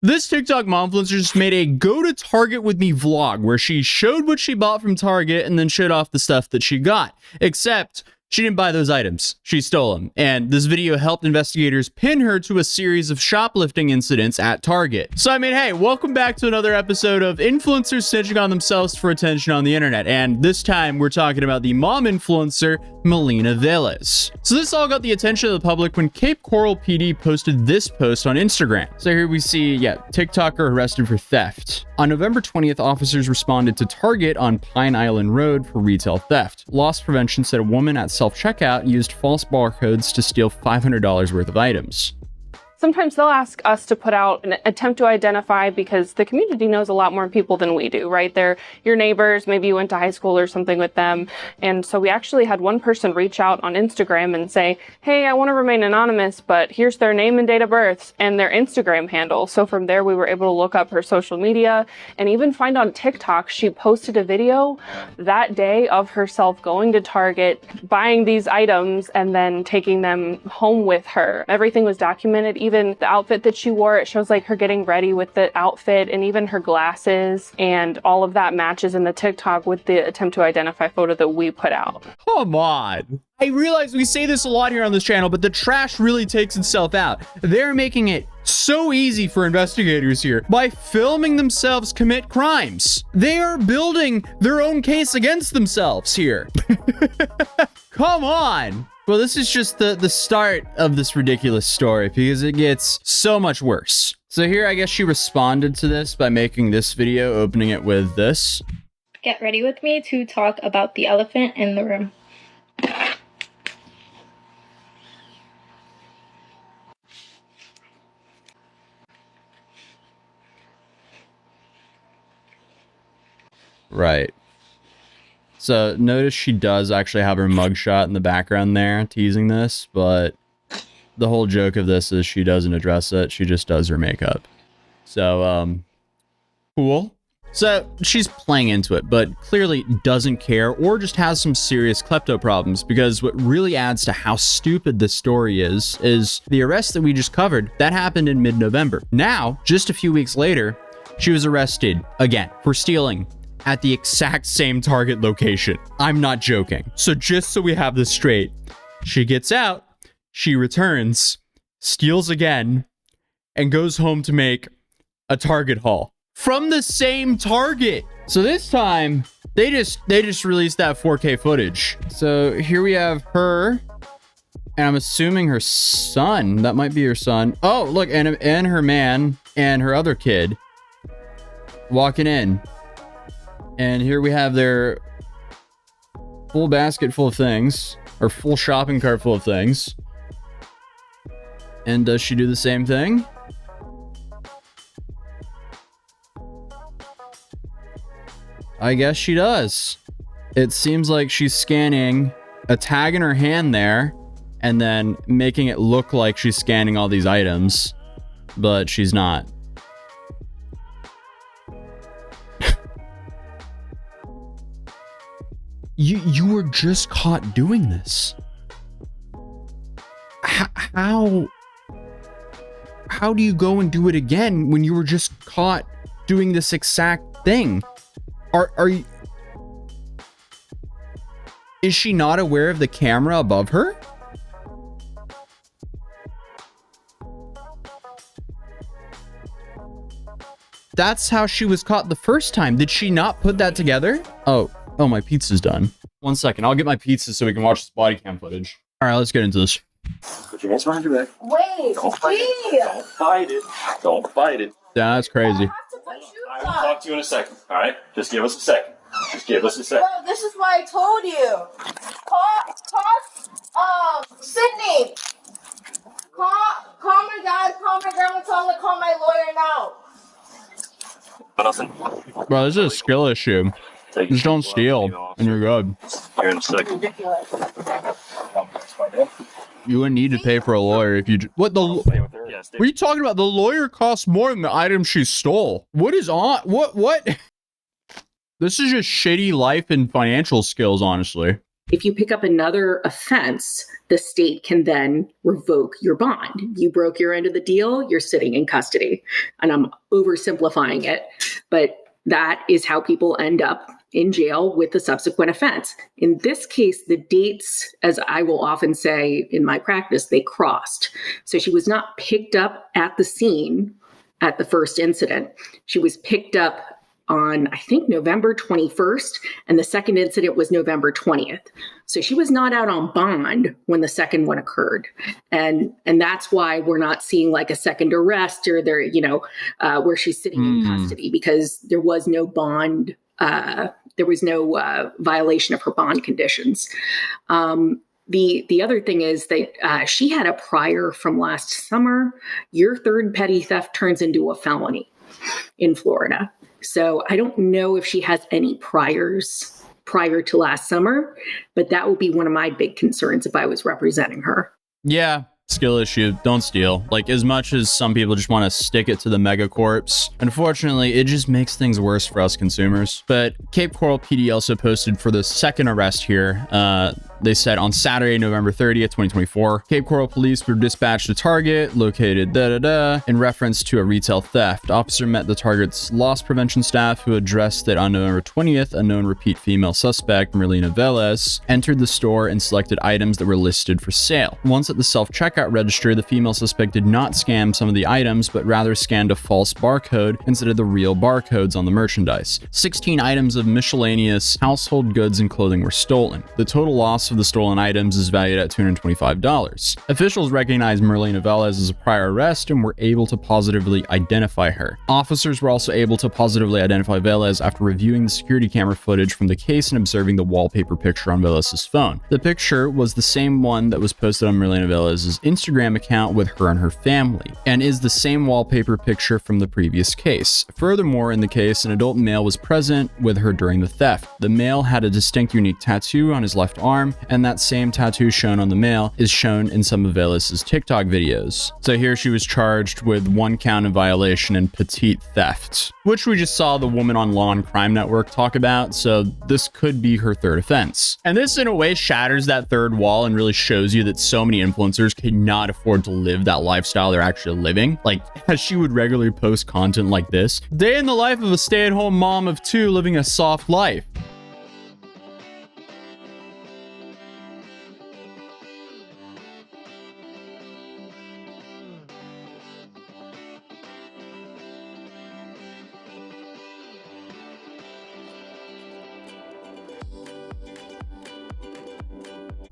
This TikTok momfluencer just made a go to Target with me vlog where she showed what she bought from Target and then showed off the stuff that she got. Except she didn't buy those items. She stole them. And this video helped investigators pin her to a series of shoplifting incidents at Target. So I mean, hey, welcome back to another episode of influencers snitching on themselves for attention on the internet. And this time we're talking about the mom influencer, Melina Velez. So this all got the attention of the public when Cape Coral PD posted this post on Instagram. So here we see, TikToker arrested for theft. On November 20th, officers responded to Target on Pine Island Road for retail theft. Loss prevention said a woman at self-checkout used false barcodes to steal $500 worth of items. Sometimes they'll ask us to put out an attempt to identify because the community knows a lot more people than we do, right? They're your neighbors, maybe you went to high school or something with them. And so we actually had one person reach out on Instagram and say, hey, I want to remain anonymous, but here's their name and date of birth and their Instagram handle. So from there, we were able to look up her social media and even find on TikTok, she posted a video that day of herself going to Target, buying these items and then taking them home with her. Everything was documented. Even the outfit that she wore, it shows like her getting ready with the outfit and even her glasses, and all of that matches in the TikTok with the attempt to identify photo that we put out. Come on. I realize we say this a lot here on this channel, but the trash really takes itself out. They're making it so easy for investigators here by filming themselves commit crimes. They are building their own case against themselves here. Come on. Well, this is just the start of this ridiculous story because it gets so much worse. So here, I guess she responded to this by making this video, opening it with this. Get ready with me to talk about the elephant in the room. Right. So notice she does actually have her mugshot in the background there, teasing this, but the whole joke of this is she doesn't address it. She just does her makeup. So, cool. So she's playing into it, but clearly doesn't care or just has some serious klepto problems, because what really adds to how stupid this story is the arrest that we just covered. That happened in mid-November. Now, just a few weeks later, she was arrested again for stealing at the exact same Target location. I'm not joking. So just so we have this straight, she gets out, she returns, steals again, and goes home to make a Target haul from the same Target. So this time they just released that 4K footage. So here we have her, and I'm assuming her son. That might be her son. Oh, look, and her man and her other kid walking in. And here we have their full basket full of things, or full shopping cart full of things. And does she do the same thing? I guess she does. It seems like she's scanning a tag in her hand there, and then making it look like she's scanning all these items, but she's not. You were just caught doing this. How do you go and do it again when you were just caught doing this exact thing? Are you... Is she not aware of the camera above her? That's how she was caught the first time. Did she not put that together? Oh, my pizza's done. 1 second, I'll get my pizza so we can watch this body cam footage. All right, let's get into this. Put your hands behind your back. Wait, Don't fight it. Don't fight it. Yeah, that's crazy. I will talk to you in a second. All right, just give us a second. Just give us a second. Bro, this is what I told you. Call, Sydney. Call my dad, call my grandma, tell them to call my lawyer now. Nothing. Bro, this is a skill issue. Just don't steal, and you're good. Here in a second. Ridiculous. You wouldn't need to pay for a lawyer if you... What the... What are you talking about? The lawyer costs more than the item she stole. What is on... What? This is just shitty life and financial skills, honestly. If you pick up another offense, the state can then revoke your bond. You broke your end of the deal, you're sitting in custody. And I'm oversimplifying it, but that is how people end up in jail with the subsequent offense. In this case, the dates, as I will often say in my practice, they crossed. So she was not picked up at the scene at the first incident. She was picked up on, I think, November 21st, and the second incident was November 20th. So she was not out on bond when the second one occurred. And that's why we're not seeing like a second arrest or there, where she's sitting in custody, because there was no bond, there was no violation of her bond conditions. The other thing is that she had a prior from last summer. Your third petty theft turns into a felony in Florida. So I don't know if she has any priors prior to last summer, but that would be one of my big concerns if I was representing her. Yeah. Skill issue. Don't steal. Like, as much as some people just want to stick it to the megacorps, unfortunately, it just makes things worse for us consumers. But Cape Coral PD also posted for the second arrest here. They said on Saturday, November 30th, 2024, Cape Coral police were dispatched to Target, located in reference to a retail theft. Officer met the Target's loss prevention staff, who addressed that on November 20th, a known repeat female suspect, Merlina Velez, entered the store and selected items that were listed for sale. Once at the self-checkout register, the female suspect did not scan some of the items, but rather scanned a false barcode instead of the real barcodes on the merchandise. 16 items of miscellaneous household goods and clothing were stolen. The total loss of the stolen items is valued at $225. Officials recognized Merlina Velez as a prior arrest and were able to positively identify her. Officers were also able to positively identify Velez after reviewing the security camera footage from the case and observing the wallpaper picture on Velez's phone. The picture was the same one that was posted on Merlina Velez's Instagram account with her and her family, and is the same wallpaper picture from the previous case. Furthermore, in the case, an adult male was present with her during the theft. The male had a distinct unique tattoo on his left arm, and that same tattoo shown on the male is shown in some of Velez's TikTok videos. So here she was charged with 1 count of violation and petite theft, which we just saw the woman on Law and Crime Network talk about, so this could be her third offense. And this in a way shatters that third wall and really shows you that so many influencers cannot afford to live that lifestyle they're actually living. Like, as she would regularly post content like this, day in the life of a stay-at-home mom of 2 living a soft life.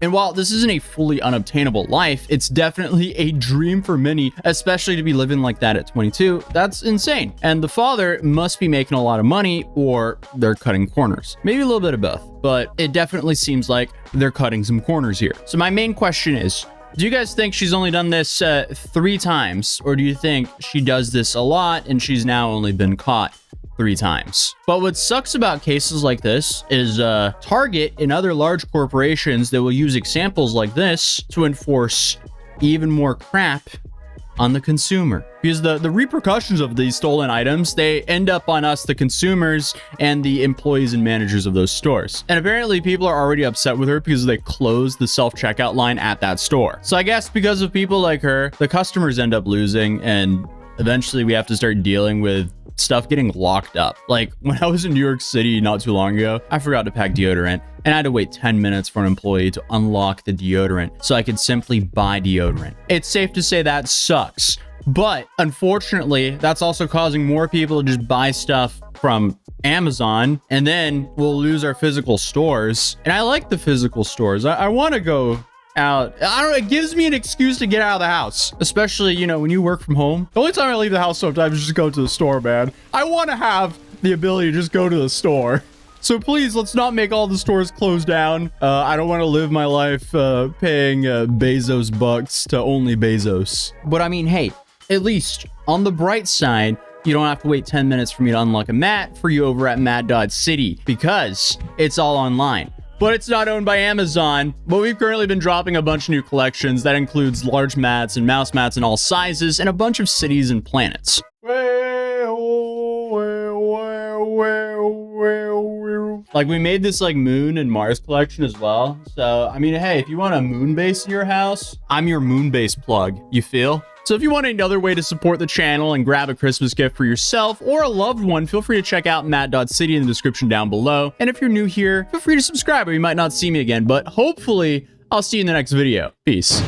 And while this isn't a fully unobtainable life, it's definitely a dream for many, especially to be living like that at 22. That's insane. And the father must be making a lot of money, or they're cutting corners. Maybe a little bit of both, but it definitely seems like they're cutting some corners here. So my main question is, do you guys think she's only done this 3 times, or do you think she does this a lot and she's now only been caught 3 times? But what sucks about cases like this is Target and other large corporations that will use examples like this to enforce even more crap on the consumer, because the repercussions of these stolen items, they end up on us, the consumers, and the employees and managers of those stores. And apparently people are already upset with her because they closed the self-checkout line at that store. So I guess because of people like her, the customers end up losing, and eventually we have to start dealing with stuff getting locked up. Like, when I was in New York City not too long ago, I forgot to pack deodorant, and I had to wait 10 minutes for an employee to unlock the deodorant so I could simply buy deodorant. It's safe to say that sucks, but unfortunately, that's also causing more people to just buy stuff from Amazon, and then we'll lose our physical stores. And I like the physical stores. I want to go out. I don't know, it gives me an excuse to get out of the house, especially, you know, when you work from home. The only time I leave the house sometimes is just go to the store, man. I want to have the ability to just go to the store. So please, let's not make all the stores close down. I don't want to live my life paying Bezos bucks to only Bezos. But I mean, hey, at least on the bright side, you don't have to wait 10 minutes for me to unlock a mat for you over at Mad.City, because it's all online. But it's not owned by Amazon. But we've currently been dropping a bunch of new collections that includes large mats and mouse mats in all sizes and a bunch of cities and planets. Like we made this like moon and Mars collection as well. So, I mean, hey, if you want a moon base in your house, I'm your moon base plug. You feel? So if you want another way to support the channel and grab a Christmas gift for yourself or a loved one, feel free to check out matt.city in the description down below. And if you're new here, feel free to subscribe or you might not see me again, but hopefully I'll see you in the next video. Peace.